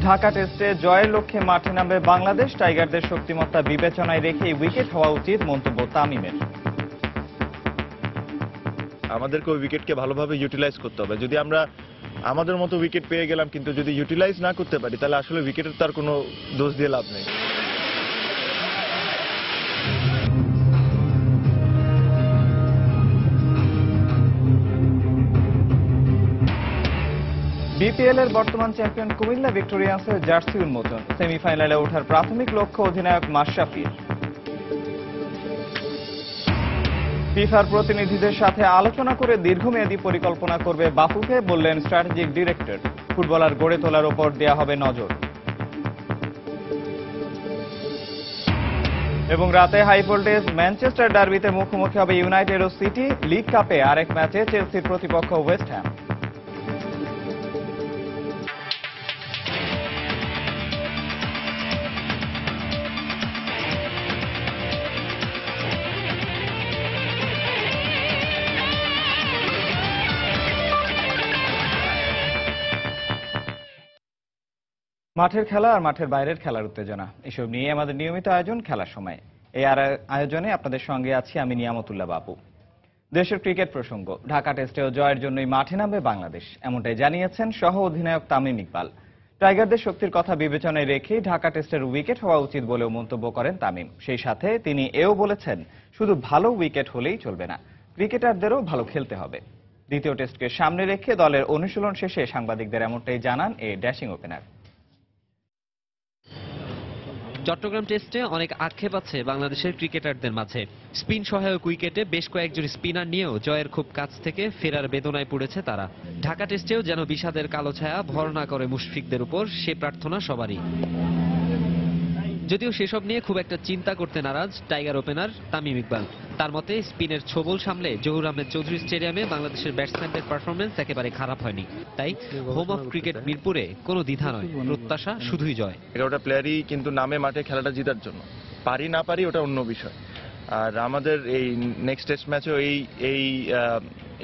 ঢাকা টেস্টে জয়ের লক্ষ্যে মাঠে নামবে বাংলাদেশ। টাইগারদের শক্তিমত্তা বিবেচনায় রেখেই উইকেট হওয়া উচিত, মন্তব্য তামিমের। আমাদেরকে ওই উইকেটকে ভালোভাবে ইউটিলাইজ করতে হবে। যদি আমরা আমাদের মতো উইকেট পেয়ে গেলাম কিন্তু যদি ইউটিলাইজ না করতে পারি তাহলে আসলে উইকেটের তার কোনো দোষ দিয়ে লাভ নেই। বিপিএল এর বর্তমান চ্যাম্পিয়ন কুমিল্লা ভিক্টোরিয়ান্সের জার্সি উন্মোচন। সেমিফাইনালে ওঠার প্রাথমিক লক্ষ্য অধিনায়ক মাশরাফির। ফিফার প্রতিনিধিদের সাথে আলোচনা করে দীর্ঘমেয়াদী পরিকল্পনা করবে বাফুফে, বললেন স্ট্র্যাটেজিক ডিরেক্টর। ফুটবলার গড়ে তোলার ওপর দেয়া হবে নজর। এবং রাতে হাই ভোল্টেজ ম্যানচেস্টার ডার্বিতে মুখোমুখি হবে ইউনাইটেড ও সিটি। লিগ কাপে আরেক ম্যাচে চেলসির প্রতিপক্ষ ওয়েস্ট হ্যাম। মাঠের খেলা আর মাঠের বাইরের খেলার উত্তেজনা, এসব নিয়ে আমাদের নিয়মিত আয়োজন খেলার সময়। এই আয়োজনে আপনাদের সঙ্গে আছি আমি নিয়ামতুল্লাহ বাবু। দেশের ক্রিকেট প্রসঙ্গ, ঢাকা টেস্টেও জয়ের জন্যই মাঠে নামবে বাংলাদেশ, এমনটাই জানিয়েছেন সহ অধিনায়ক তামিম ইকবাল। টাইগারদের শক্তির কথা বিবেচনায় রেখেই ঢাকা টেস্টের উইকেট হওয়া উচিত বলেও মন্তব্য করেন তামিম। সেই সাথে তিনি এও বলেছেন, শুধু ভালো উইকেট হলেই চলবে না, ক্রিকেটারদেরও ভালো খেলতে হবে। দ্বিতীয় টেস্টকে সামনে রেখে দলের অনুশীলন শেষে সাংবাদিকদের এমনটাই জানান এই ড্যাশিং ওপেনার। চট্টগ্রাম টেস্টে অনেক আক্ষেপ আছে বাংলাদেশের ক্রিকেটারদের মাঝে। স্পিন সহায়ক উইকেটে বেশ কয়েকজন স্পিনার নিয়েও জয়ের খুব কাছ থেকে ফেরার বেদনায় পড়েছে তারা। ঢাকা টেস্টেও যেন বিষাদের কালো ছায়া ভর না করে মুশফিকদের উপর, সে প্রার্থনা সবারই। যদিও সেসব নিয়ে খুব একটা চিন্তা করতে নারাজ টাইগার ওপেনার তামিম ইকবাল। তার মতে স্পিনের ছোবল সামলে জহুর আহমেদ চৌধুরী স্টেডিয়ামে বাংলাদেশের ব্যাটসম্যানদের পারফরমেন্স একেবারে খারাপ হয়নি। তাই হোম অফ ক্রিকেট মিরপুরে কোনো দ্বিধা নয়, প্রত্যাশা শুধুই জয়। 11টা প্লেয়ারই কিন্তু নামে মাঠে খেলাটা জেতার জন্য, পারি না পারি ওটা অন্য বিষয়। আর আমাদের এই নেক্সট টেস্ট ম্যাচেও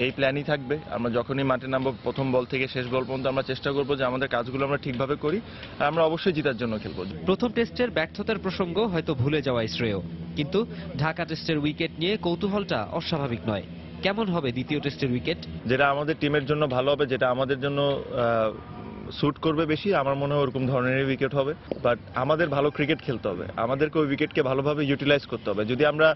এই প্ল্যানই থাকবে। আমরা যখনই মাঠে নামবো প্রথম বল থেকে শেষ বল পর্যন্ত আমরা চেষ্টা করবো যে আমাদের কাজগুলো আমরা ঠিকভাবে করি, আর আমরা অবশ্যই জেতার জন্য খেলবো। প্রথম টেস্টের ব্যর্থতার প্রসঙ্গ হয়তো ভুলে যাওয়াই শ্রেয়, কিন্তু ঢাকা টেস্টের উইকেট নিয়ে কৌতূহলটা অস্বাভাবিক নয়। কেমন হবে দ্বিতীয় টেস্টের উইকেট? যেটা আমাদের টিমের জন্য ভালো হবে, যেটা আমাদের জন্য স্যুট করবে বেশি, আমার মনে হয় ওরকম ধরনের উইকেট হবে। বাট আমাদের ভালো ক্রিকেট খেলতে হবে, আমাদেরকে ওই উইকেটকে ভালোভাবে ইউটিলাইজ করতে হবে। যদি আমরা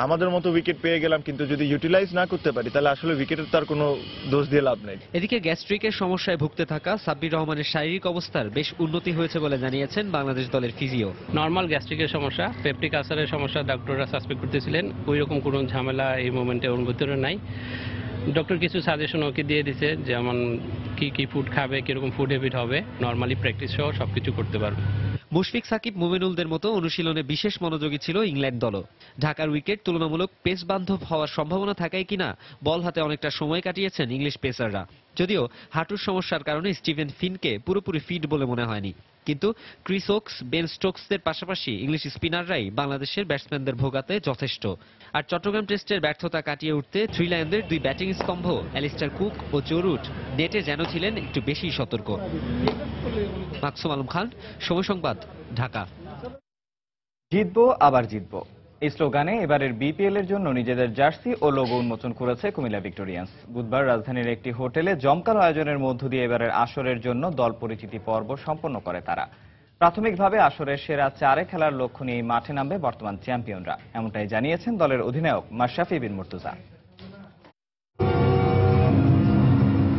আমাদের মতো উইকেট পেয়ে গেলাম কিন্তু যদি ইউটিলাইজ না করতে পারি তাহলে আসলে উইকেটের তার কোনো দোষ দিয়ে লাভ নেই। এদিকে গ্যাস্ট্রিকের সমস্যায় ভুগতে থাকা সাব্বির রহমানের শারীরিক অবস্থার বেশ উন্নতি হয়েছে বলে জানিয়েছেন বাংলাদেশ দলের ফিজিও। নর্মাল গ্যাস্ট্রিকের সমস্যা, পেপটিক আলসারের সমস্যা ডক্টররা সাসপেক্ট করতেছিলেন, ওই রকম কোনো ঝামেলা এই মোমেন্টে ওর ভিতরে নাই। ডক্টর কিছু সাজেশন ওকে দিয়ে দিছে, যেমন কি ফুড খাবে, কিরকম ফুড হ্যাবিট হবে, নর্মালি প্র্যাকটিস সহ সবকিছু করতে পারবে। মুশফিক সাকিব মুমিনুলদের মতো অনুশীলনে বিশেষ মনোযোগী ছিল ইংল্যান্ড দলও। ঢাকার উইকেট তুলনামূলক পেস বান্ধব হওয়ার সম্ভাবনা থাকায় কিনা বল হাতে অনেকটা সময় কাটিয়েছেন ইংলিশ পেসাররা। যদিও হাঁটুর সমস্যার কারণে স্টিভেন ফিনকে পুরোপুরি ফিট বলে মনে হয়নি, কিন্তু ক্রিস ওকস, বেন স্টোকসদের পাশাপাশি ইংলিশ স্পিনাররাই বাংলাদেশের ব্যাটসম্যানদের ভোগাতে যথেষ্ট। আর চট্টগ্রাম টেস্টের ব্যর্থতা কাটিয়ে উঠতে থ্রি লায়নদের দুই ব্যাটিং স্তম্ভ অ্যালিস্টার কুক ও জো রুট নেটে যেন ছিলেন একটু বেশি সতর্ক। মাকসুম আলম খান, সময় সংবাদ, ঢাকা। জিতবো আবার জিতবো, এই স্লোগানে এবারের বিপিএল এর জন্য নিজেদের জার্সি ও লোগো উন্মোচন করেছে কুমিল্লা ভিক্টোরিয়ান্স। বুধবার রাজধানীর একটি হোটেলে জমকালো আয়োজনের মধ্য দিয়ে এবারের আসরের জন্য দল পরিচিতি পর্ব সম্পন্ন করে তারা। প্রাথমিকভাবে আসরের সেরা 4 খেলার লক্ষ্য নিয়ে মাঠে নামবে বর্তমান চ্যাম্পিয়নরা, এমনটাই জানিয়েছেন দলের অধিনায়ক মাশরাফি বিন মুর্তজা।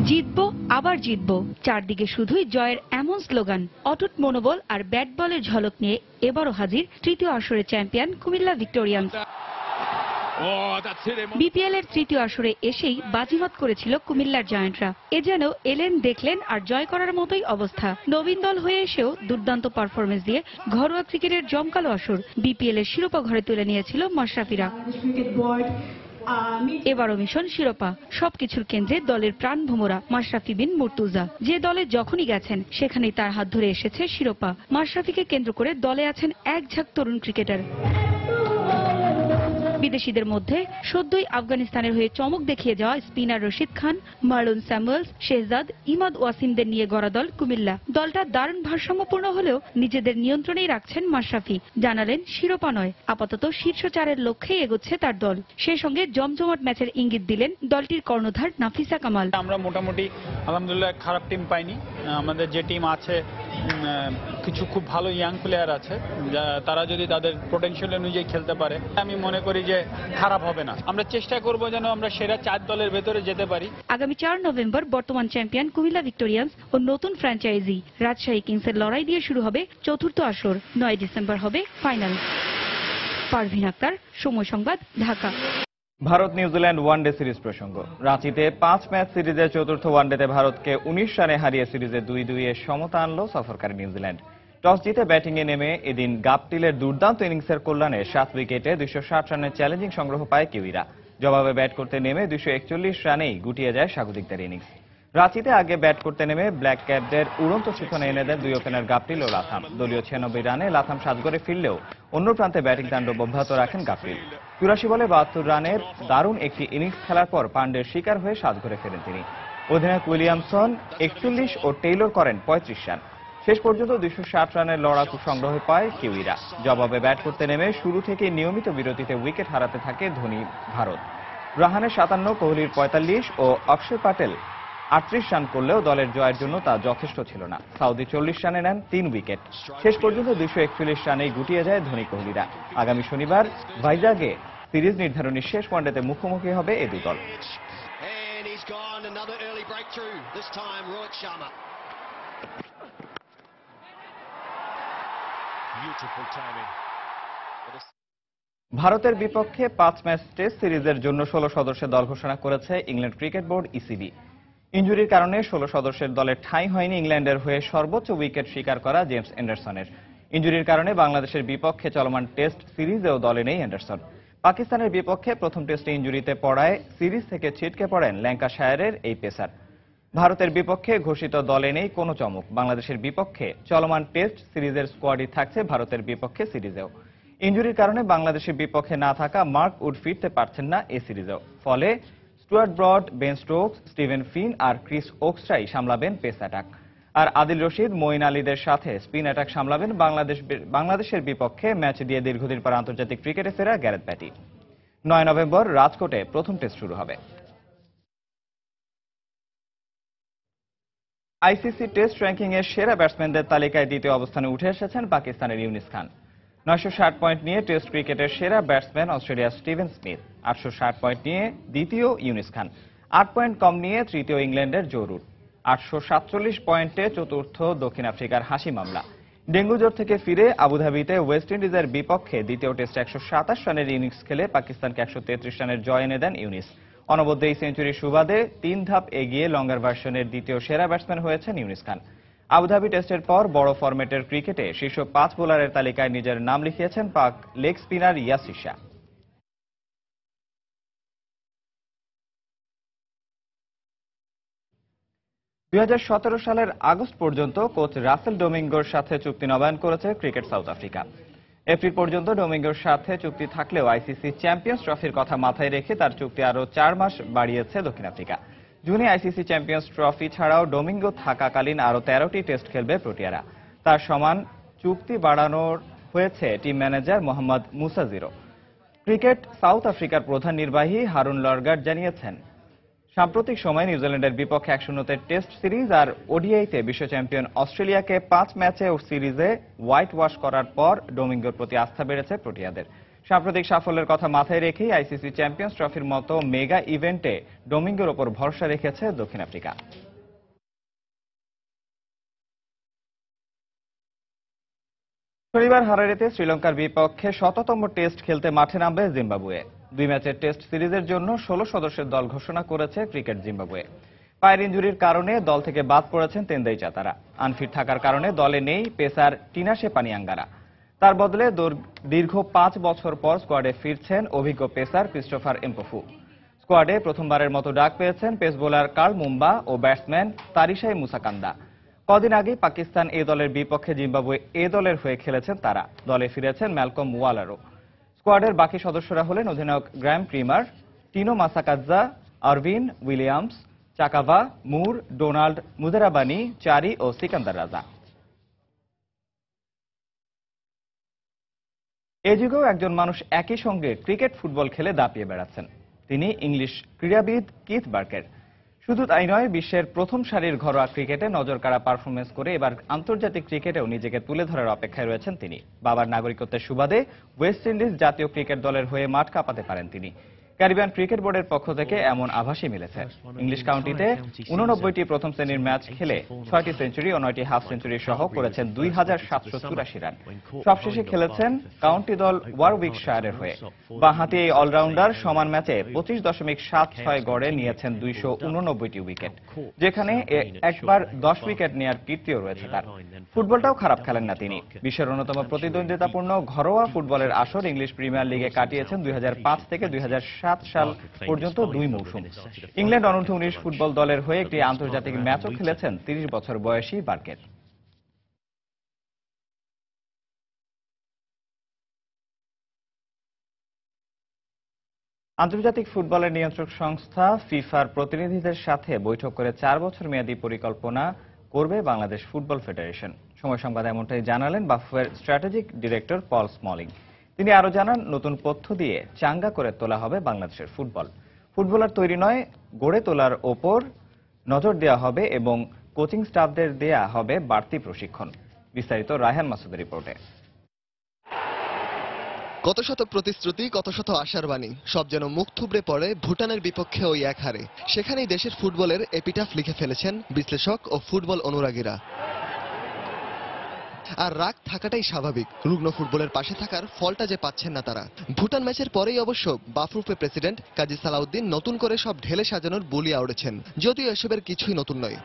জিতবো আবার জিতবো, চারদিকে শুধুই জয়ের এমন স্লোগান। অটুট মনোবল আর ব্যাট বলের ঝলক নিয়ে এবারও হাজির তৃতীয় আসরের চ্যাম্পিয়ন কুমিল্লা ভিক্টোরিয়ান্স। বিপিএল এর তৃতীয় আসরে এসেই বাজিমাত করেছিল কুমিল্লার জায়ান্টরা। এ যেন এলেন দেখলেন আর জয় করার মতোই অবস্থা। নবীন দল হয়ে এসেও দুর্দান্ত পারফরমেন্স দিয়ে ঘরোয়া ক্রিকেটের জমকালো আসর বিপিএল এর শিরোপা ঘরে তুলে নিয়েছিল মাশরাফিরা। এবারও মিশন শিরোপা, সবকিছুর কেন্দ্রে দলের প্রাণ ভোমরা মাশরাফি বিন মুর্তজা। যে দলে যখনই গেছেন সেখানেই তার হাত ধরে এসেছে শিরোপা। মাশরাফিকে কেন্দ্র করে দলে আছেন এক ঝাঁক তরুণ ক্রিকেটার। বিদেশিদের মধ্যে সদ্যই আফগানিস্তানের হয়ে চমক দেখিয়ে যাওয়া spinner Rashid Khan, Marlon Samuels, Shehzad, Imad ওয়াসিমদের নিয়ে গড়া দল কুমিল্লা। দলটা দারুণ ভারসাম্যপূর্ণ হলেও নিজেদের নিয়ন্ত্রণেই রাখছেন মাশরাফি। জানালেন শিরোপা নয়, আপাতত শীর্ষ 4-এর লক্ষ্যেই এগোচ্ছে তার দল। সেই সঙ্গে জমজমাট ম্যাচের ইঙ্গিত দিলেন দলটির কর্ণধার নাফিসা কামাল। আমরা মোটামুটি আলহামদুলিল্লাহ খারাপ টিম পাইনি। আমাদের যে টিম আছে কিছু খুব ভালো ইয়াং প্লেয়ার আছে, তারা যদি তাদের পোটেনশিয়াল অনুযায়ী খেলতে পারে আমি মনে করি যে খারাপ হবে না। আমরা চেষ্টা করব যেন আমরা সেরা 4 দলের ভেতরে যেতে পারি। আগামী 4 নভেম্বর বর্তমান চ্যাম্পিয়ন কুমিল্লা ভিক্টোরিয়ান্স ও নতুন ফ্র্যাঞ্চাইজি রাজশাহী কিংসের লড়াই দিয়ে শুরু হবে চতুর্থ আসর। 9 ডিসেম্বর হবে ফাইনাল। পারভিন আক্তার, সময় সংবাদ, Dhaka. Bharat New Zealand one day series প্রসঙ্গ। রাঁচিতে 5 ম্যাচ সিরিজের চতুর্থ ওয়ানডেতে ভারতকে 19 রানে হারিয়ে সিরিজে 2-2 সমতা আনল সফরকারী নিউজিল্যান্ড। টস জিতে ব্যাটিংয়ে নেমে এদিন গাপটিলের দুর্দান্ত ইনিংসের কল্যাণে 7 উইকেটে 260 রানের চ্যালেঞ্জিং সংগ্রহ পায় কিউইরা। জবাবে ব্যাট করতে নেমে 241 রানেই গুটিয়ে যায় স্বাগতিকদের ইনিংস। রাঁচিতে আগে ব্যাট করতে নেমে ব্ল্যাক ক্যাপদের উড়ন্ত শিখনে এনে দেন 2 ওপেনার গাপটিল ও লাথাম। দলীয় 96 রানে লাথাম সাজগড়ে ফিরলেও অন্য প্রান্তে ব্যাটিং তাণ্ডব অব্যাহত রাখেন গাপটিল। 84 বলে 72 রানের দারুণ একটি ইনিংস খেলার পর পান্ডের শিকার হয়ে সাজঘরে ফেরেন তিনি। অধিনায়ক উইলিয়ামসন 41 ও টেইলর করেন 35 রান। শেষ পর্যন্ত 260 রানের লড়াকু সংগ্রহ পায় কিউইরা। জবাবে ব্যাট করতে নেমে শুরু থেকে নিয়মিত বিরতিতে উইকেট হারাতে থাকে ধোনি ভারত। রাহানের 57, কোহলির 45 ও অক্ষয় প্যাটেল 38 রান করলেও দলের জয়ের জন্য তা যথেষ্ট ছিল না। সাউদি 40 রানে নেন 3 উইকেট। শেষ পর্যন্ত 241 রানেই গুটিয়ে যায় ধোনি কোহলিরা। আগামী শনিবার ভাইজাগে সিরিজ নির্ধারণী শেষ ওয়ানডেতে মুখোমুখি হবে এই দুই দল। ভারতের বিপক্ষে 5 ম্যাচ টেস্ট সিরিজের জন্য 16 সদস্যের দল ঘোষণা করেছে ইংল্যান্ড ক্রিকেট বোর্ড ইসিবি। ইনজুরির কারণে 16 সদস্যের দলে ঠাঁই হয়নি ইংল্যান্ডের হয়ে সর্বোচ্চ উইকেট শিকার করা জেমস অ্যান্ডারসনের। ইনজুরির কারণে বাংলাদেশের বিপক্ষে চলমান টেস্ট সিরিজেও দলে নেই অ্যান্ডারসন। পাকিস্তানের বিপক্ষে প্রথম টেস্টে ইনজুরিতে পড়ায় সিরিজ থেকে ছিটকে পড়েন ল্যাঙ্কাশায়ারের এই পেসার। ভারতের বিপক্ষে ঘোষিত দলে নেই কোনো চমক। বাংলাদেশের বিপক্ষে চলমান টেস্ট সিরিজের স্কোয়াডই থাকছে ভারতের বিপক্ষে সিরিজেও। ইনজুরির কারণে বাংলাদেশের বিপক্ষে না থাকা মার্ক উড ফিরতে পারছেন না এই সিরিজেও। ফলে Stuart Broad, Ben Stokes, Steven Finn আর ক্রিস ওকসরাই সামলাবেন পেস অ্যাটাক। আর আদিল রশিদ, মঈন আলীদের সাথে স্পিন অ্যাটাক সামলাবেন বাংলাদেশের বিপক্ষে ম্যাচ দিয়ে দীর্ঘদিন পর আন্তর্জাতিক ক্রিকেটে ফেরা গ্যারেথ ব্যাটি। 9 নভেম্বর রাজকোটে প্রথম টেস্ট শুরু হবে। আইসিসি টেস্ট র্যাঙ্কিংয়ের সেরা ব্যাটসম্যানদের তালিকায় দ্বিতীয় অবস্থানে উঠে এসেছেন পাকিস্তানের ইউনিস খান। 960 পয়েন্ট নিয়ে টেস্ট ক্রিকেটের সেরা ব্যাটসম্যান অস্ট্রেলিয়ার স্টিভেন স্মিথ। 860 পয়েন্ট নিয়ে দ্বিতীয় ইউনিস খান। 8 পয়েন্ট কম নিয়ে তৃতীয় ইংল্যান্ডের জো রুট। 847 পয়েন্টে চতুর্থ দক্ষিণ আফ্রিকার হাসিম আমলা। ডেঙ্গু জ্বর থেকে ফিরে আবুধাবিতে ওয়েস্ট ইন্ডিজের বিপক্ষে দ্বিতীয় টেস্টে 127 রানের ইনিংস খেলে পাকিস্তানকে 133 রানের জয় এনে দেন ইউনিস। অনবদ্য এই সেঞ্চুরির সুবাদে 3 ধাপ এগিয়ে লঙ্গার ভার্সনের দ্বিতীয় সেরা ব্যাটসম্যান হয়েছেন ইউনিস খান। আবুধাবি টেস্টের পর বড় ফরম্যাটের ক্রিকেটে শীর্ষ 5 বোলারের তালিকায় নিজের নাম লিখিয়েছেন পাক লেগ স্পিনার ইয়াসির শাহ। 2017 সালের আগস্ট পর্যন্ত কোচ রাসেল ডোমিঙ্গোর সাথে চুক্তি নবায়ন করেছে ক্রিকেট সাউথ আফ্রিকা। এপ্রিল পর্যন্ত ডোমিঙ্গোর সাথে চুক্তি থাকলেও আইসিসি চ্যাম্পিয়ন্স ট্রফির কথা মাথায় রেখে তার চুক্তি আরও 4 মাস বাড়িয়েছে দক্ষিণ আফ্রিকা। জুনে আইসিসি চ্যাম্পিয়ন্স ট্রফি ছাড়াও ডোমিঙ্গো থাকাকালীন আরও 13টি টেস্ট খেলবে প্রোটিয়ারা। তার সমান চুক্তি বাড়ানোর হয়েছে টিম ম্যানেজার মোহাম্মদ মুসাজিরও। ক্রিকেট সাউথ আফ্রিকার প্রধান নির্বাহী হারুন লরগার্ড জানিয়েছেন, সাম্প্রতিক সময়ে নিউজিল্যান্ডের বিপক্ষে 1-0 টেস্ট সিরিজ আর ওডিআইতে বিশ্ব চ্যাম্পিয়ন অস্ট্রেলিয়াকে 5 ম্যাচে ও সিরিজে হোয়াইট ওয়াশ করার পর ডোমিঙ্গোর প্রতি আস্থা বেড়েছে প্রোটিয়াদের। সাম্প্রতিক সাফল্যের কথা মাথায় রেখেই আইসিসি চ্যাম্পিয়ন্স ট্রফির মতো মেগা ইভেন্টে ডোমিঙ্গোর ওপর ভরসা রেখেছে দক্ষিণ আফ্রিকা। শনিবার হারারেতে শ্রীলঙ্কার বিপক্ষে 100তম টেস্ট খেলতে মাঠে নামবে জিম্বাবুয়ে। 2 ম্যাচের টেস্ট সিরিজের জন্য 16 সদস্যের দল ঘোষণা করেছে ক্রিকেট জিম্বাবুয়ে। পায়ের ইনজুরির কারণে দল থেকে বাদ পড়েছেন তেন্দাই চাতারা। আনফিট থাকার কারণে দলে নেই পেসার টিনাশে পানিয়াঙ্গারা। তার বদলে দীর্ঘ 5 বছর পর স্কোয়াডে ফিরছেন অভিজ্ঞ পেসার ক্রিস্টোফার এমপোফু। স্কোয়াডে প্রথমবারের মতো ডাক পেয়েছেন পেস বোলার কার্ল মুম্বা ও ব্যাটসম্যান তারিশাই মুসাকান্দা। কদিন আগেই পাকিস্তান এ দলের বিপক্ষে জিম্বাবুয়ে এ দলের হয়ে খেলেছেন তারা। দলে ফিরেছেন ম্যালকম ওয়ালারও। স্কোয়াডের বাকি সদস্যরা হলেন অধিনায়ক Graeme Cremer, Tino Masakadza, Irvine Williams, Chakabva, Moor, Donald, Muzarabani, Chari ও সিকান্দার রাজা। এ যুগেও একজন মানুষ একই সঙ্গে ক্রিকেট ফুটবল খেলে দাপিয়ে বেড়াচ্ছেন। তিনি ইংলিশ ক্রীড়াবিদ কিথ বার্কের। শুধু তাই নয়, বিশ্বের প্রথম সারির ঘরোয়া ক্রিকেটে নজরকাড়া পারফরমেন্স করে এবার আন্তর্জাতিক ক্রিকেটেও নিজেকে তুলে ধরার অপেক্ষায় রয়েছেন তিনি। বাবার নাগরিকত্বের সুবাদে ওয়েস্ট ইন্ডিজ জাতীয় ক্রিকেট দলের হয়ে মাঠ কাঁপাতে পারেন তিনি। ক্যারিবিয়ান ক্রিকেট বোর্ডের পক্ষ থেকে এমন আভাসই মিলেছে। ইংলিশ কাউন্টিতে 89টি প্রথম শ্রেণীর ম্যাচ খেলে 6টি সেঞ্চুরি ও 9টি হাফ সেঞ্চুরি সহ করেছেন 2784 রান। সবশেষে খেলেছেন কাউন্টি দল ওয়ারউইকশায়ারের হয়ে। বাঁহাতি এই অলরাউন্ডার সমান ম্যাচে 25.76 গড়ে নিয়েছেন 289টি উইকেট, যেখানে একবার 10 উইকেট নেয়ার কীর্তিও রয়েছে তার। ফুটবলটাও খারাপ খেলেন না তিনি। বিশ্বের অন্যতম প্রতিদ্বন্দ্বিতাপূর্ণ ঘরোয়া ফুটবলের আসর ইংলিশ প্রিমিয়ার লিগে কাটিয়েছেন 2005 থেকে 2007 সাল পর্যন্ত 2 মৌসুম। ইংল্যান্ড অনূর্ধ্ব 19 ফুটবল দলের হয়ে একটি আন্তর্জাতিক ম্যাচও খেলেছেন 30 বছর বয়সী বার্কেট। আন্তর্জাতিক ফুটবলের নিয়ন্ত্রক সংস্থা ফিফার প্রতিনিধিদের সাথে বৈঠক করে 4 বছর মেয়াদী পরিকল্পনা করবে বাংলাদেশ ফুটবল ফেডারেশন। সময় সংবাদ এমনটাই জানালেন বাফুফের স্ট্র্যাটেজিক ডিরেক্টর পল স্মলিং। তিনি আরো জানান, নতুন পথ্য দিয়ে চাঙ্গা করে তোলা হবে বাংলাদেশের ফুটবল। ফুটবলার তৈরি নয়, গড়ে তোলার ওপর নজর দেওয়া হবে এবং কোচিং স্টাফদের দেয়া হবে বাড়তি প্রশিক্ষণ। বিস্তারিত রায়হান মাসুদের রিপোর্টে। কত শত প্রতিশ্রুতি, কত শত আশার বাণী, সব যেন মুখ থুবড়ে পড়ে ভুটানের বিপক্ষে ওই এক হারে। সেখানেই দেশের ফুটবলের এপিটাফ লিখে ফেলেছেন বিশ্লেষক ও ফুটবল অনুরাগীরা। আর রাগ থাকাটাই স্বাভাবিক, রুগ্ন ফুটবলের পাশে থাকার ফলটা যে পাচ্ছেন না তারা। ভুটান ম্যাচের পরেই অবশ্য বাফুফে প্রেসিডেন্ট কাজী সালাউদ্দিন নতুন করে সব ঢেলে সাজানোর বুলি আউড়েছেন, যদিও এসবের কিছুই নতুন নয়।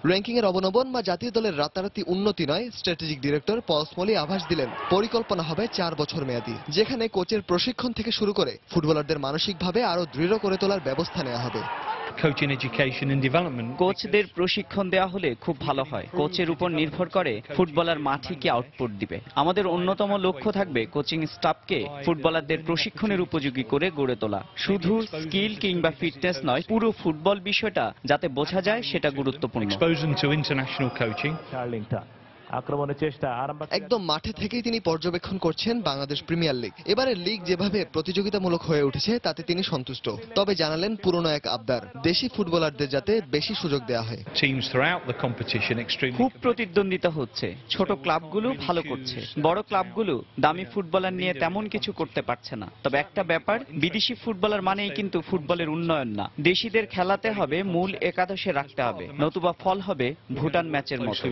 র্যাঙ্কিং এর অবনমন বা জাতীয় দলের রাতারাতি উন্নতি নয়, স্ট্র্যাটেজিক ডিরেক্টর পল স্মলি আভাস দিলেন পরিকল্পনা হবে 4 বছর মেয়াদী, যেখানে কোচের প্রশিক্ষণ থেকে শুরু করে ফুটবলারদের মানসিকভাবে আরো দৃঢ় করে তোলার ব্যবস্থা নেওয়া হবে। কোচদের প্রশিক্ষণ দেওয়া হলে খুব ভালো হয়। কোচের উপর নির্ভর করে ফুটবলার মাঠে কি আউটপুট দিবে। আমাদের অন্যতম লক্ষ্য থাকবে কোচিং স্টাফকে ফুটবলারদের প্রশিক্ষণের উপযোগী করে গড়ে তোলা। শুধু স্কিল কিংবা ফিটনেস নয়, পুরো ফুটবল বিষয়টা যাতে বোঝা যায় সেটা গুরুত্বপূর্ণ। একদম মাঠে থেকেই তিনি পর্যবেক্ষণ করছেন বাংলাদেশ প্রিমিয়ার লিগ। এবারের লিগ যেভাবে প্রতিযোগিতামূলক হয়ে উঠেছে তাতে তিনি সন্তুষ্ট, তবে জানালেন পুরনো এক আবদার, দেশি ফুটবলারদের যাতে বেশি সুযোগ দেওয়া হয়। খুব প্রতিদ্বন্দ্বিতা হচ্ছে, ছোট ক্লাবগুলো ভালো করছে, বড় ক্লাবগুলো দামি ফুটবলার নিয়ে তেমন কিছু করতে পারছে না। তবে একটা ব্যাপার, বিদেশি ফুটবলার মানেই কিন্তু ফুটবলের উন্নয়ন না। দেশিদের খেলাতে হবে, মূল একাদশে রাখতে হবে, নতুবা ফল হবে ভুটান ম্যাচের মতো।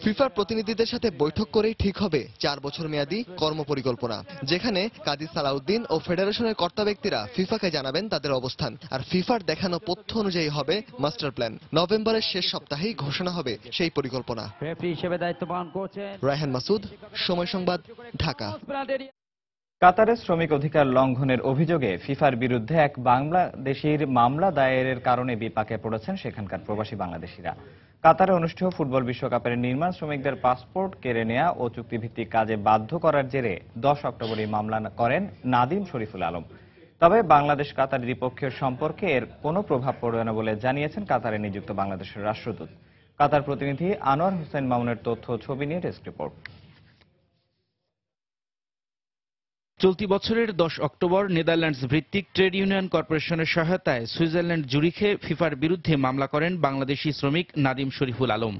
ফিফার প্রতিনিধিদের সাথে বৈঠক করেই ঠিক হবে 4 বছর মেয়াদী কর্মপরিকল্পনা, যেখানে কাজী সালাউদ্দিন ও ফেডারেশনের কর্তা ব্যক্তিরা ফিফাকে জানাবেন তাদের অবস্থান, আর ফিফার দেখানো পথ্য অনুযায়ী হবে মাস্টার প্ল্যান। নভেম্বরের শেষ সপ্তাহেই ঘোষণা হবে সেই পরিকল্পনা। রায়হান মাসুদ, সময় সংবাদ, ঢাকা। কাতারের শ্রমিক অধিকার লঙ্ঘনের অভিযোগে ফিফার বিরুদ্ধে এক বাংলাদেশির মামলা দায়েরের কারণে বিপাকে পড়েছেন সেখানকার প্রবাসী বাংলাদেশিরা। কাতারে অনুষ্ঠেয় ফুটবল বিশ্বকাপের নির্মাণ শ্রমিকদের পাসপোর্ট কেড়ে নেওয়া ও চুক্তিভিত্তিক কাজে বাধ্য করার জেরে 10 অক্টোবর এই মামলা করেন নাদিম শরীফুল আলম। তবে বাংলাদেশ কাতার দ্বিপক্ষীয় সম্পর্কে এর কোনো প্রভাব পড়বে না বলে জানিয়েছেন কাতারে নিযুক্ত বাংলাদেশের রাষ্ট্রদূত। কাতার প্রতিনিধি আনোয়ার হোসেন মামুনের তথ্য ছবি নিয়ে ডেস্ক রিপোর্ট। চলতি বছরের 10 অক্টোবর নেদারল্যান্ডস ভিত্তিক ট্রেড ইউনিয়ন কর্পোরেশনের সহায়তায় সুইজারল্যান্ড জুরিখে ফিফার বিরুদ্ধে মামলা করেন বাংলাদেশি শ্রমিক নাদিম শরীফুল আলম।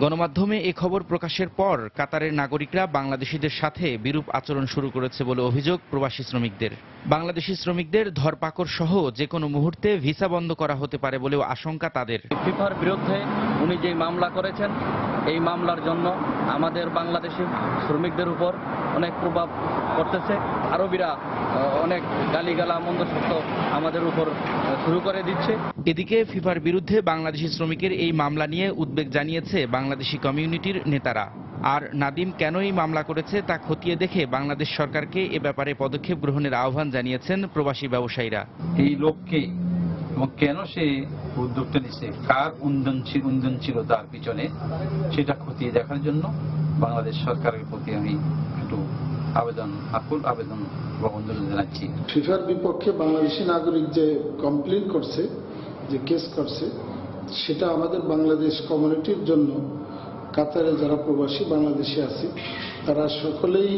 গণমাধ্যমে এ খবর প্রকাশের পর কাতারের নাগরিকরা বাংলাদেশিদের সাথে বিরূপ আচরণ শুরু করেছে বলে অভিযোগ প্রবাসী শ্রমিকদের। বাংলাদেশি শ্রমিকদের ধরপাকড় সহ যে কোনো মুহূর্তে ভিসা বন্ধ করা হতে পারে বলেও আশঙ্কা তাদের। ফিফার বিরুদ্ধে উনি যে মামলা করেছেন, এই মামলার জন্য আমাদের বাংলাদেশি শ্রমিকদের উপর অনেক প্রভাব পড়তেছে। আরবিরা অনেক গালিগালা মন্দশব্দ আমাদের উপর শুরু করে দিচ্ছে। এদিকে ফিফার বিরুদ্ধে বাংলাদেশি শ্রমিকের এই মামলা নিয়ে উদ্বেগ জানিয়েছে বাংলাদেশি কমিউনিটির নেতারা। আর নাদিম কেন এই মামলা করেছে তা খতিয়ে দেখে বাংলাদেশ সরকারকে এ ব্যাপারে পদক্ষেপ গ্রহণের আহ্বান জানিয়েছেন প্রবাসী ব্যবসায়ীরা। এই লোককে এবং কেন সে উদ্যোগটা নিচ্ছে, কার উন্দন ছিল তার পিছনে, সেটা খতিয়ে দেখার জন্য বাংলাদেশ সরকারের প্রতি আমি একটু আকুল আবেদন বা অনুরোধ জানাচ্ছি। ফিফার বিপক্ষে বাংলাদেশি নাগরিক যে কমপ্লেন করছে, যে কেস করছে, সেটা আমাদের বাংলাদেশ কমিউনিটির জন্য কাতারে যারা প্রবাসী বাংলাদেশি আছে তারা সকলেই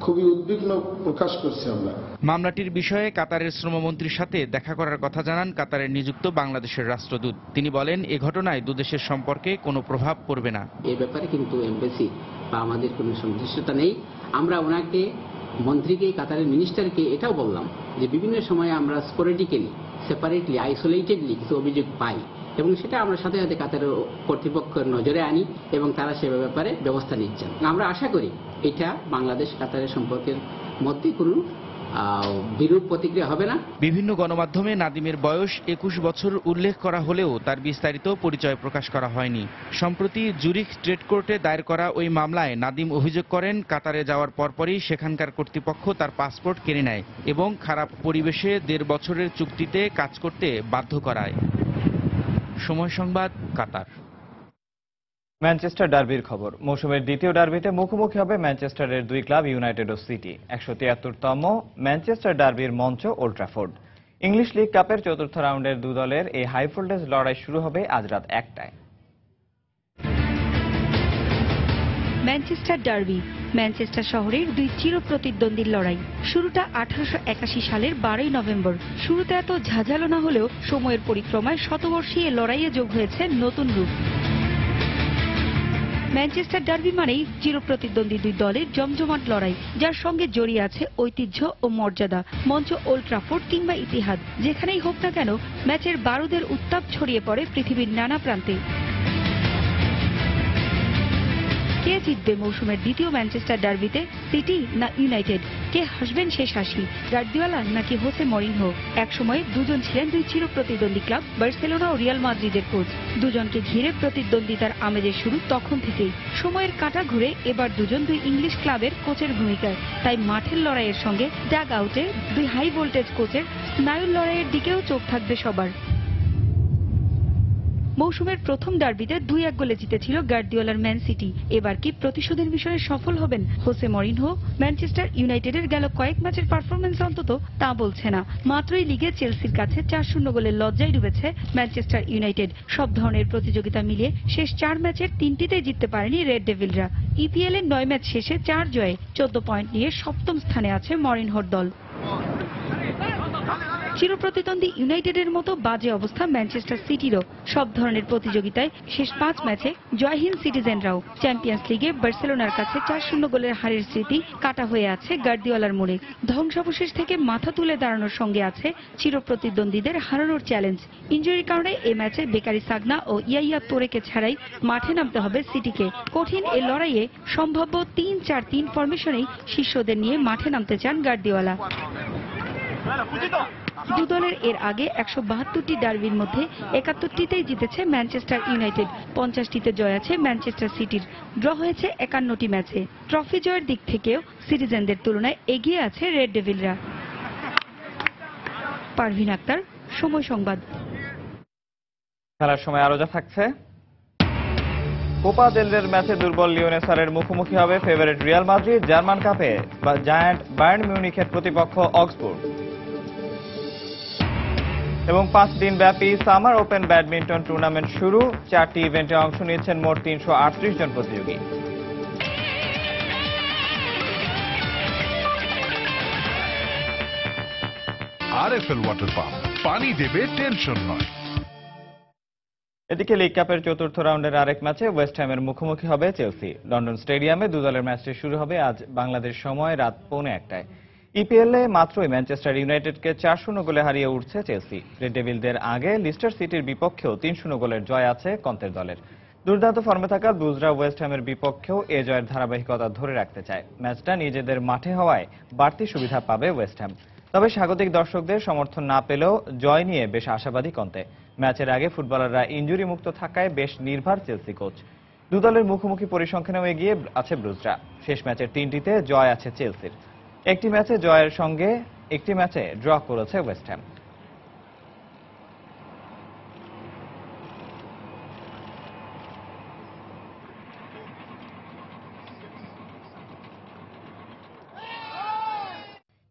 খুবই উদ্বিগ্ন প্রকাশ করছে। আমরা মামলাটির বিষয়ে কাতারের শ্রমমন্ত্রীর সাথে দেখা করার কথা জানান কাতারের নিযুক্ত বাংলাদেশের রাষ্ট্রদূত। তিনি বলেন, এ ঘটনায় দুদেশের সম্পর্কে কোনো প্রভাব পড়বে না। এ ব্যাপারে কিন্তু এমবাসি বা আমাদের কোনো সংশ্লিষ্টতা নেই। আমরা ওনাকে, মন্ত্রীকে, কাতারের মিনিস্টারকে এটাও বললাম যে বিভিন্ন সময়ে আমরা স্পোরেডিক্যালি, সেপারেটলি, আইসোলেটেডলি কিছু অভিযোগ পাই এবং সেটা আমরা সাথে সাথে কাতারের কর্তৃপক্ষের নজরে আনি এবং তারা সে ব্যাপারে ব্যবস্থা নিচ্ছেন। আমরা আশা করি এটা বাংলাদেশ কাতারের সম্পর্কের মধ্যে কোনো বিরূপ প্রতিক্রিয়া হবে না। বিভিন্ন গণমাধ্যমে নাদিমের বয়স 21 বছর উল্লেখ করা হলেও তার বিস্তারিত পরিচয় প্রকাশ করা হয়নি। সম্প্রতি জুরিখ ট্রেড কোর্টে দায়ের করা ওই মামলায় নাদিম অভিযোগ করেন, কাতারে যাওয়ার পরপরই সেখানকার কর্তৃপক্ষ তার পাসপোর্ট কেড়ে নেয় এবং খারাপ পরিবেশে 1.5 বছরের চুক্তিতে কাজ করতে বাধ্য করায়। সময় সংবাদ, কাতার। ম্যানচেস্টার ডার্বির খবর। মৌসুমের দ্বিতীয় ডার্বিতে মুখোমুখি হবে ম্যানচেস্টারের দুই ক্লাব ইউনাইটেড ও সিটি। 173তম ম্যানচেস্টার ডার্বির মঞ্চ ওল্ড ট্রাফোর্ড। ইংলিশ লিগ কাপের চতুর্থ রাউন্ডের দু দলের এই হাই ভোল্টেজ লড়াই শুরু হবে আজ রাত 1টায়। ম্যানচেস্টার ডার্বি, ম্যানচেস্টার শহরের দুই চিরপ্রতিদ্বন্দ্বীর লড়াই। শুরুটা 1881 সালের 12ই নভেম্বর। শুরুতে এত ঝাঁঝালো না হলেও সময়ের পরিক্রমায় শতবর্ষী এ লড়াইয়ে যোগ হয়েছে নতুন রূপ। ম্যানচেস্টার ডার্বি মানেই চিরপ্রতিদ্বন্দ্বী দুই দলের জমজমাট লড়াই, যার সঙ্গে জড়িয়ে আছে ঐতিহ্য ও মর্যাদা। মঞ্চ ওল্ড ট্রাফোর্ড কিংবা ইতিহাদ, যেখানেই হোক না কেন ম্যাচের বারুদের উত্তাপ ছড়িয়ে পড়ে পৃথিবীর নানা প্রান্তে। কে জিতবে মৌসুমের দ্বিতীয় ম্যানচেস্টার ডার্বিতে, সিটি না ইউনাইটেড? কে হাসবেন শেষ হাসি, গার্দিওলা নাকি হোসে মরিনহো? একসময় দুজন ছিলেন দুই চিরপ্রতিদ্বন্দ্বী ক্লাব বার্সেলোনা ও রিয়াল মাদ্রিদের কোচ। দুজনকে ঘিরে প্রতিদ্বন্দ্বিতার আমেজের শুরু তখন থেকেই। সময়ের কাঁটা ঘুরে এবার দুজন দুই ইংলিশ ক্লাবের কোচের ভূমিকায়। তাই মাঠের লড়াইয়ের সঙ্গে ডাগ আউটে দুই হাই ভোল্টেজ কোচের স্নায়ুর লড়াইয়ের দিকেও চোখ থাকবে সবার। মৌসুমের প্রথম ডার্বিতে 2-1 গোলে জিতেছিল গার্দিওলার ম্যান সিটি। এবার কি প্রতিশোধের মিশনে সফল হবেন হোসে মরিনহো? ম্যানচেস্টার ইউনাইটেডের গেল কয়েক ম্যাচের পারফরমেন্স অন্তত তা বলছে না। মাত্রই লিগে চেলসির কাছে 4-0 গোলের লজ্জায় ডুবেছে ম্যানচেস্টার ইউনাইটেড। সব ধরনের প্রতিযোগিতা মিলিয়ে শেষ 4 ম্যাচের 3টিতেই জিততে পারেনি রেড ডেভিলরা। ইপিএল এর 9 ম্যাচ শেষে 4 জয়ে 14 পয়েন্ট নিয়ে সপ্তম স্থানে আছে মরিনহোর দল। চিরপ্রতিদ্বন্দ্বী ইউনাইটেডের মতো বাজে অবস্থা ম্যানচেস্টার সিটিরও। সব ধরনের প্রতিযোগিতায় শেষ 5 ম্যাচে জয়হীন সিটিজেনরাও। চ্যাম্পিয়ন্স লিগে বার্সেলোনার কাছে 4-0 গোলের হারের স্মৃতি কাটা হয়ে আছে গার্দিওলার মনে। ধ্বংসাবশেষ থেকে মাথা তুলে দাঁড়ানোর সঙ্গে আছে চিরপ্রতিদ্বন্দ্বীদের হারানোর চ্যালেঞ্জ। ইনজুরির কারণে এই ম্যাচে বেকারি সাগনা ও ইয়াইয়া তোরেকে ছাড়াই মাঠে নামতে হবে সিটিকে। কঠিন এই লড়াইয়ে সম্ভাব্য 3-4-3 ফরমেশনেই শিষ্যদের নিয়ে মাঠে নামতে চান গার্দিওলা। দু দলের এর আগে 172টি ডার্বির মধ্যে 71টিতেই জিতেছে ম্যানচেস্টার ইউনাইটেড। 50টিতে জয় আছে ম্যানচেস্টার সিটির। ড্র হয়েছে 51টি ম্যাচে। ট্রফি জয়ের দিক থেকেও সিটিজেনদের তুলনায় এগিয়ে আছে রেড ডেভিলরা। পারভিন আক্তার, সময় সংবাদ। খেলার সময় আরো যা থাকছে। কোপা দেল রের ম্যাচে দুর্বল লিওনেসারের মুখোমুখি হবে ফেভারিট রিয়াল মাদ্রিদ। জার্মান কাপে জায়ান্ট বায়ার্ন মিউনিখের প্রতিপক্ষ অক্সফোর্ড। এবং 5 দিন ব্যাপী সামার ওপেন ব্যাডমিন্টন টুর্নামেন্ট শুরু। 4টি ইভেন্টে অংশ নিচ্ছেন মোট 338 জন প্রতিযোগী। আরএফএল ওয়াটার পাম্প, পানি দেবে টেনশন নয়। এদিকে লিগ কাপের চতুর্থ রাউন্ডের আরেক ম্যাচে ওয়েস্ট হ্যামের মুখোমুখি হবে চেলসি। লন্ডন স্টেডিয়ামে দু দলের ম্যাচটি শুরু হবে আজ বাংলাদেশ সময় রাত 1:45-টায়। ইপিএলে মাত্রই ম্যানচেস্টার ইউনাইটেডকে 4-0 গোলে হারিয়ে উঠছে চেলসি। রেড ডেভিলদের আগে লিস্টার সিটির বিপক্ষেও 3-0 গোলের জয় আছে কন্তের দলের। দুর্দান্ত ফর্মে থাকা ব্লুজরা ওয়েস্ট হ্যামের বিপক্ষেও এ জয়ের ধারাবাহিকতা ধরে রাখতে চায়। ম্যাচটা নিজেদের মাঠে হওয়ায় বাড়তি সুবিধা পাবে ওয়েস্ট হ্যাম। তবে স্বাগতিক দর্শকদের সমর্থন না পেলেও জয় নিয়ে বেশ আশাবাদী কন্তে। ম্যাচের আগে ফুটবলাররা ইনজুরি মুক্ত থাকায় বেশ নির্ভর চেলসি কোচ। দু দলের মুখোমুখি পরিসংখ্যানেও এগিয়ে আছে ব্লুজরা। শেষ ম্যাচের 3টিতে জয় আছে চেলসির। একটি ম্যাচে জয়ের সঙ্গে একটি ম্যাচে ড্র করেছে ওয়েস্ট হ্যাম।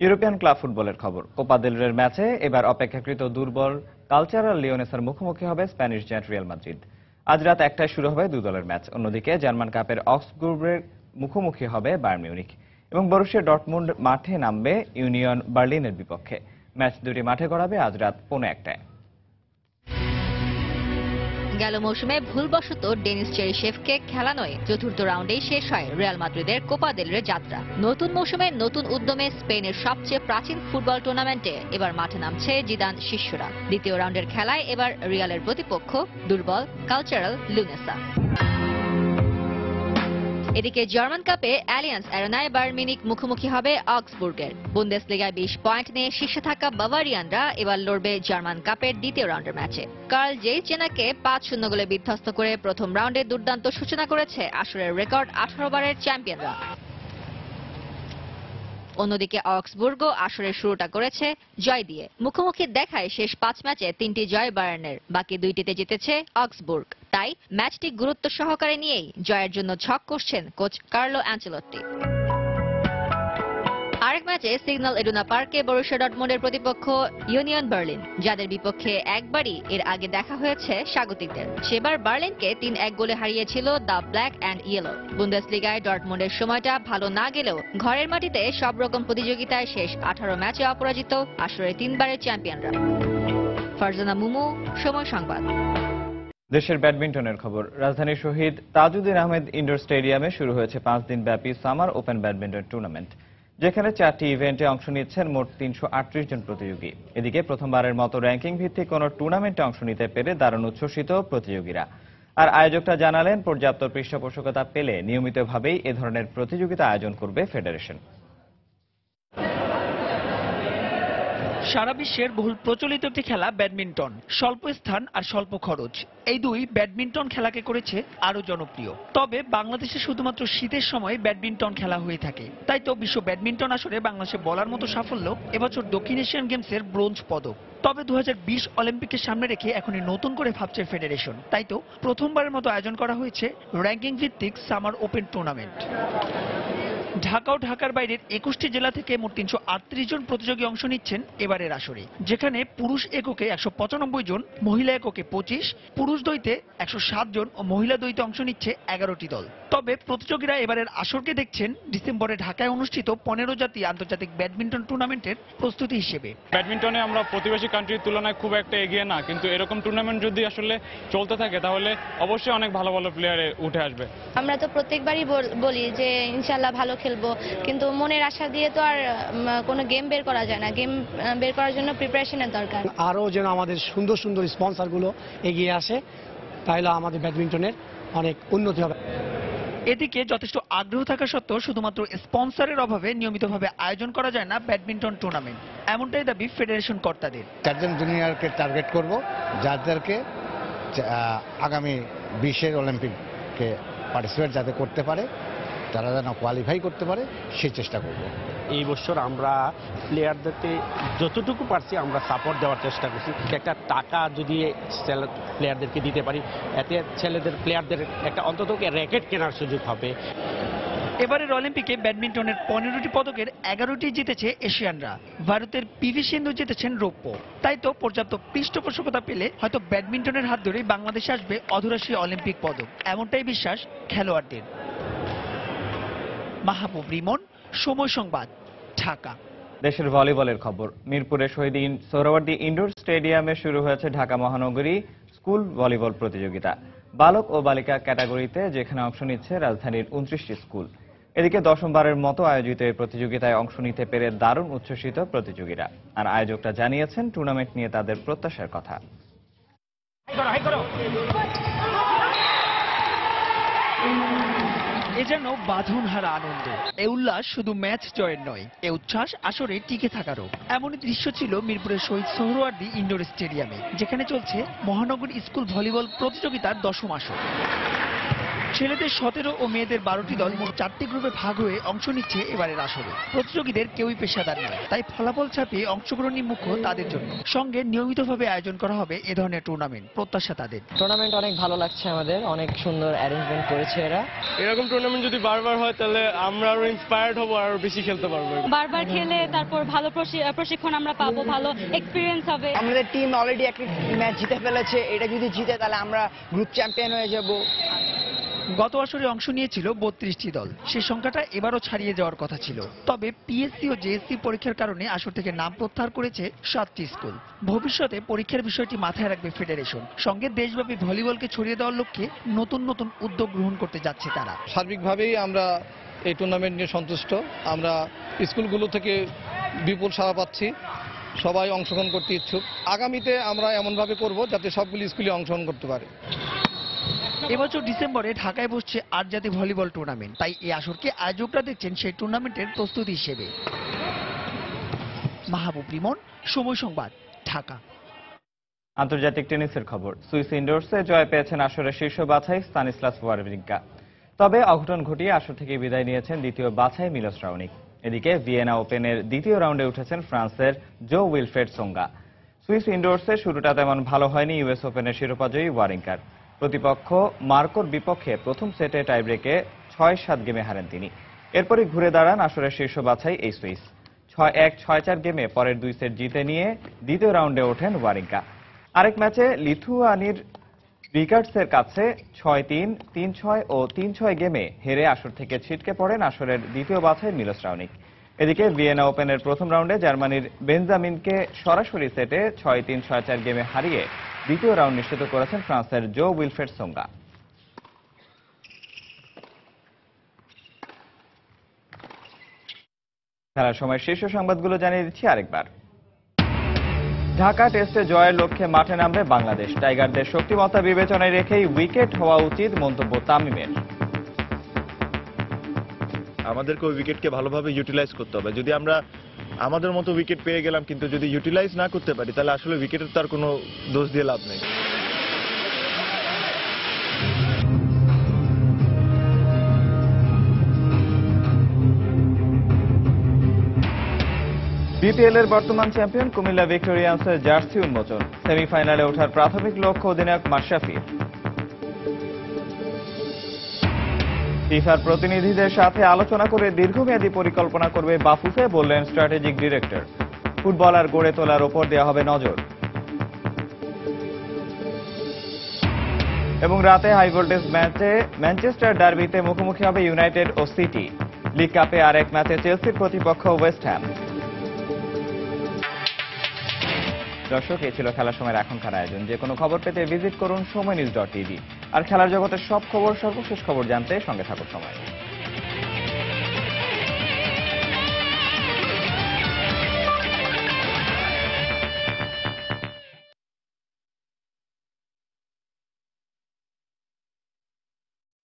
ইউরোপিয়ান ক্লাব ফুটবলের খবর। কোপা দেল রের ম্যাচে এবার অপেক্ষাকৃত দুর্বল কালচারাল লিওনেসের মুখোমুখি হবে স্প্যানিশ জায়ান্ট রিয়াল মাদ্রিদ। আজ রাত 1টায় শুরু হবে দুই দলের ম্যাচ। অন্যদিকে জার্মান কাপের অক্সবুর্গের মুখোমুখি হবে বায়ার্ন মিউনিখ এবং বরুসিয়া ডর্টমুন্ড মাঠে নামবে ইউনিয়ন বার্লিনের বিপক্ষে। ম্যাচ দুটি মাঠে গড়াবে আজ রাত 1:15টায়। গেল মৌসুমে ভুলবশত ডেনিস চেরিশেভকে খেলানোয় চতুর্থ রাউন্ডেই শেষ হয় রিয়াল মাদ্রিদের কোপা দেল রে যাত্রা। নতুন মৌসুমে নতুন উদ্যমে স্পেনের সবচেয়ে প্রাচীন ফুটবল টুর্নামেন্টে এবার মাঠে নামছে জিদান শিষ্যরা। দ্বিতীয় রাউন্ডের খেলায় এবার রিয়ালের প্রতিপক্ষ দুর্বল কালচারাল লিওনেসা। এদিকে জার্মান কাপে অ্যালিয়ান্স অ্যারেনায় বায়ার্ন মিউনিখ মুখোমুখি হবে অক্সবুর্গের। বুন্দেসলিগায় 20 পয়েন্ট নিয়ে শীর্ষে থাকা বাভারিয়ানরা এবার লড়বে জার্মান কাপের দ্বিতীয় রাউন্ডের ম্যাচে। কার্ল জেইচেনাকে 5-0 গোলে বিধ্বস্ত করে প্রথম রাউন্ডে দুর্দান্ত সূচনা করেছে আসরের রেকর্ড 18 বারের চ্যাম্পিয়নরা। অন্যদিকে অক্সবুর্গও আসরের শুরুটা করেছে জয় দিয়ে। মুখোমুখি দেখায় শেষ 5 ম্যাচে 3টি জয় বায়ার্নের, বাকি 2টিতে জিতেছে অক্সবুর্গ। তাই ম্যাচটি গুরুত্ব সহকারে নিয়েই জয়ের জন্য ছক কষছেন কোচ কার্লো অ্যাঞ্চেলোত্তি। আরেক ম্যাচে সিগন্যাল ইডুনা পার্কে বরুসিয়া ডর্টমুন্ডের প্রতিপক্ষ ইউনিয়ন বার্লিন, যাদের বিপক্ষে একবারই এর আগে দেখা হয়েছে স্বাগতিকদের। সেবার বার্লিনকে 3-1 গোলে হারিয়েছিল দ্য ব্ল্যাক অ্যান্ড ইয়েলো। বুন্দেসলিগায় ডর্টমুন্ডের সময়টা ভালো না গেলেও ঘরের মাটিতে সব রকম প্রতিযোগিতায় শেষ 18 ম্যাচে অপরাজিত আসরের 3 বারের চ্যাম্পিয়নরা। ফারজানা মুমু, সময় সংবাদ। দেশের ব্যাডমিন্টনের খবর। রাজধানীর শহীদ তাজউদ্দিন আহমেদ ইনডোর স্টেডিয়ামে শুরু হয়েছে 5 দিন ব্যাপী সামার ওপেন ব্যাডমিন্টন টুর্নামেন্ট, যেখানে 4টি ইভেন্টে অংশ নিচ্ছেন মোট 338 জন প্রতিযোগী। এদিকে প্রথমবারের মতো র্যাঙ্কিং ভিত্তিক কোনো টুর্নামেন্টে অংশ নিতে পেরে দারুণ উচ্ছ্বসিত প্রতিযোগীরা। আর আয়োজকরা জানালেন, পর্যাপ্ত পৃষ্ঠপোষকতা পেলে নিয়মিতভাবেই এ ধরনের প্রতিযোগিতা আয়োজন করবে ফেডারেশন। সারা বিশ্বের বহুল প্রচলিত একটি খেলা ব্যাডমিন্টন। স্বল্প স্থান আর স্বল্প খরচ, এই দুই ব্যাডমিন্টন খেলাকে করেছে আরো জনপ্রিয়। তবে বাংলাদেশে শুধুমাত্র শীতের সময় ব্যাডমিন্টন খেলা হয়ে থাকে। তাই তো বিশ্ব ব্যাডমিন্টন আসরে বাংলাদেশে বলার মতো সাফল্য এবছর দক্ষিণ এশিয়ান গেমসের ব্রোঞ্জ পদক। তবে 2020 অলিম্পিকের সামনে রেখে এখনই নতুন করে ভাবছে ফেডারেশন। তাই তো প্রথমবারের মতো আয়োজন করা হয়েছে র্যাঙ্কিং ভিত্তিক সামার ওপেন টুর্নামেন্ট। ঢাকা ও ঢাকার বাইরের 21টি জেলা থেকে মোট 338 জন প্রতিযোগী অংশ নিচ্ছেন এবারের আসরে, যেখানে পুরুষ এককে 195 জন, মহিলা এককে 25, পুরুষ দ্বৈতে 107 জন ও মহিলা দ্বৈতে অংশ নিচ্ছে 11টি দল। তবে প্রতিযোগীরা এবারের আসরকে দেখছেন ডিসেম্বরে ঢাকায় অনুষ্ঠিত 15 জাতীয় আন্তর্জাতিক ব্যাডমিন্টন টুর্নামেন্টের প্রস্তুতি হিসেবে। ব্যাডমিন্টনে আমরা প্রতিবেশী কান্ট্রির তুলনায় খুব একটা এগিয়ে না, কিন্তু এরকম টুর্নামেন্ট যদি আসলে চলতে থাকে তাহলে অবশ্যই অনেক ভালো ভালো প্লেয়ার উঠে আসবে। আমরা তো প্রত্যেকবারই বলি যে ইনশাআল্লাহ ভালো খেলবো, কিন্তু মনের আশা দিয়ে তো আর কোনো গেম বের করা যায় না। গেম বের করার জন্য প্রিপারেশনের দরকার। আরও যেন আমাদের সুন্দর সুন্দর স্পন্সরগুলো এগিয়ে আসে, তাহলে আমাদের ব্যাডমিন্টনের অনেক উন্নতি হবে। এদিকে যথেষ্ট আগ্রহ থাকা সত্ত্বেও শুধুমাত্র স্পন্সরের অভাবে নিয়মিতভাবে আয়োজন করা যায় না ব্যাডমিন্টন টুর্নামেন্ট, এমনটাই দাবি ফেডারেশন কর্তাদের। 4 জন জুনিয়রকে টার্গেট করব, যাদেরকে আগামী 20 অলিম্পিকে পার্টিসিপেট যাতে করতে পারে, তারা যেন কোয়ালিফাই করতে পারে, সেই চেষ্টা করব। এই বছর আমরা প্লেয়ারদেরকে যতটুকু পারছি আমরা সাপোর্ট দেওয়ার চেষ্টা করছি। একটা টাকা যদি প্লেয়ারদেরকে দিতে পারি, এতে প্লেয়ারদের একটা অন্তত র্যাকেট কেনার সুযোগ হবে। এবারের অলিম্পিকে ব্যাডমিন্টনের 15টি পদকের 11টি জিতেছে এশিয়ানরা। ভারতের পিভি সিন্ধু জিতেছেন রৌপ্য। তাই তো পর্যাপ্ত পৃষ্ঠপোষকতা পেলে হয়তো ব্যাডমিন্টনের হাত ধরেই বাংলাদেশে আসবে অধুরাশি অলিম্পিক পদক, এমনটাই বিশ্বাস খেলোয়াড়দের। মাহবুব রিমন, সময় সংবাদ, ঢাকা। দেশের ভলিবলের খবর। মিরপুরের শহীদ সোহরাওয়ার্দী ইনডোর স্টেডিয়ামে শুরু হয়েছে ঢাকা মহানগরী স্কুল ভলিবল প্রতিযোগিতা বালক ও বালিকা ক্যাটাগরিতে, যেখানে অংশ নিচ্ছে রাজধানীর 29টি স্কুল। এদিকে 10মবারের মতো আয়োজিত এই প্রতিযোগিতায় অংশ নিতে পেরে দারুণ উচ্ছ্বসিত প্রতিযোগীরা। আর আয়োজকরা জানিয়েছেন টুর্নামেন্ট নিয়ে তাদের প্রত্যাশার কথা। এ যেন বাঁধনহারা আনন্দ। এ উল্লাস শুধু ম্যাচ জয়ের নয়, এ উচ্ছ্বাস আসরে টিকে থাকারও। এমনই দৃশ্য ছিল মিরপুরের শহীদ সোহরাওয়ার্দী ইনডোর স্টেডিয়ামে, যেখানে চলছে মহানগর স্কুল ভলিবল প্রতিযোগিতার 10ম আসর। ছেলেদের 17 ও মেয়েদের 12টি দল মোট 4টি গ্রুপে ভাগ হয়ে অংশ নিচ্ছে এবারের আসরে। প্রতিযোগীদের কেউই পেশাদার নয়, তাই ফলাফল ছাপিয়ে অংশগ্রহণই মুখ্য তাদের জন্য। সঙ্গে নিয়মিতভাবে আয়োজন করা হবে এ ধরনের টুর্নামেন্ট, প্রত্যাশা তাদের। টুর্নামেন্ট অনেক ভালো লাগছে আমাদের, অনেক সুন্দর অ্যারেঞ্জমেন্ট করেছে এরা। এরকম টুর্নামেন্ট যদি বারবার হয় তাহলে আমরা আরো ইন্সপায়ার্ড হব, আরো বেশি খেলতে পারবো। বারবার খেলে তারপর ভালো প্রশিক্ষণ আমরা পাবো, ভালো এক্সপিরিয়েন্স হবে। আমাদের টিম অলরেডি একটা ম্যাচ জিতে ফেলেছে, এটা যদি জিতে তাহলে আমরা গ্রুপ চ্যাম্পিয়ন হয়ে যাব। গত আসরে অংশ নিয়েছিল 32টি দল, সেই সংখ্যাটা এবারও ছাড়িয়ে যাওয়ার কথা ছিল। তবে পিএসসি ও জেএসসি পরীক্ষার কারণে আসর থেকে নাম প্রত্যাহার করেছে 7টি স্কুল। ভবিষ্যতে পরীক্ষার বিষয়টি মাথায় রাখবে ফেডারেশন। সঙ্গে দেশব্যাপী ভলিবলকে ছড়িয়ে দেওয়ার লক্ষ্যে নতুন নতুন উদ্যোগ গ্রহণ করতে যাচ্ছে তারা। সার্বিকভাবেই আমরা এই টুর্নামেন্ট নিয়ে সন্তুষ্ট। আমরা স্কুলগুলো থেকে বিপুল সাড়া পাচ্ছি, সবাই অংশগ্রহণ করতে ইচ্ছুক। আগামীতে আমরা এমনভাবে করব যাতে সবগুলি স্কুলে অংশগ্রহণ করতে পারে। এবছর ডিসেম্বরে ঢাকায় বসছে আন্তর্জাতিক ভলিবল টুর্নামেন্ট, তাই এই আসরকে আয়োজকরা দেখছেন সেই টুর্নামেন্টের প্রস্তুতি হিসেবে। মাহবুব রিমন, সময় সংবাদ, ঢাকা। আন্তর্জাতিক টেনিসের খবর। সুইস ইন্ডোরসে জয় পেয়েছেন আসরের শীর্ষ বাছাই স্তানিস্লাস ওয়ারব্রিঙ্কা। তবে অঘটন ঘটিয়ে আসর থেকে বিদায় নিয়েছেন দ্বিতীয় বাছাই মিলোস রাওনিক। এদিকে ভিয়েনা ওপেনের দ্বিতীয় রাউন্ডে উঠেছেন ফ্রান্সের জো উইলফ্রেড সোঙ্গা। সুইস ইন্ডোরসে শুরুটা তেমন ভালো হয়নি ইউএস ওপেনের শিরোপাজয়ী ওয়ারিঙ্কার। প্রতিপক্ষ মার্কোর বিপক্ষে প্রথম সেটে টাইব্রেকে 6-7 গেমে হারেন তিনি। এরপরই ঘুরে দাঁড়ান আসরের শীর্ষ বাছাই এই সুইস। 6-1, 6-4 গেমে পরের 2 সেট জিতে নিয়ে দ্বিতীয় রাউন্ডে ওঠেন ওয়ারিঙ্কা। আরেক ম্যাচে লিথুয়ানির রিকার্ডসের কাছে 6-3, 3-6 ও 3-6 গেমে হেরে আসর থেকে ছিটকে পড়েন আসরের দ্বিতীয় বাছাই মিলোস রাওনিক। এদিকে ভিয়েনা ওপেনের প্রথম রাউন্ডে জার্মানির বেঞ্জামিনকে সরাসরি সেটে 6-3, 6-4 গেমে হারিয়ে দ্বিতীয় রাউন্ড নিশ্চিত করেছেন ফ্রান্সের জো উইলফ্রেড সোঙ্গা। খেলার সময় শীর্ষ সংবাদগুলো জানিয়ে দিচ্ছি আরেকবার। ঢাকা টেস্টে জয়ের লক্ষ্যে মাঠে নামবে বাংলাদেশ। টাইগারদের শক্তিমত্তা বিবেচনায় রেখেই উইকেট হওয়া উচিত, মন্তব্য তামিমের। আমাদেরকে ওই উইকেটকে ভালোভাবে ইউটিলাইজ করতে হবে। যদি আমরা আমাদের মতো উইকেট পেয়ে গেলাম কিন্তু যদি ইউটিলাইজ না করতে পারি তাহলে আসলে উইকেটের তার কোনো দোষ দিয়ে লাভ নেই। বিপিএল এর বর্তমান চ্যাম্পিয়ন কুমিল্লা ভিক্টোরিয়ান্সের জার্সি উন্মোচন। সেমিফাইনালে ওঠার প্রাথমিক লক্ষ্য অধিনায়ক মাশরাফির। ফিফার প্রতিনিধিদের সাথে আলোচনা করে দীর্ঘমেয়াদী পরিকল্পনা করবে বাফুফে, বললেন স্ট্র্যাটেজিক ডিরেক্টর। ফুটবলার গড়ে তোলার ওপর দেওয়া হবে নজর। এবং রাতে হাই ভোল্টেজ ম্যাচে ম্যানচেস্টার ডার্বিতে মুখোমুখি হবে ইউনাইটেড ও সিটি। লিগ কাপে আরেক ম্যাচে চেলসির প্রতিপক্ষ ওয়েস্ট হ্যাম। দর্শক, এই ছিল খেলার সময়ের এখনকার আয়োজন। যে কোনো খবর পেতে ভিজিট করুন সময়নিউজ.tv। আর খেলার জগতের সব খবর, সর্বশেষ খবর জানতে সঙ্গে থাকুন সময়।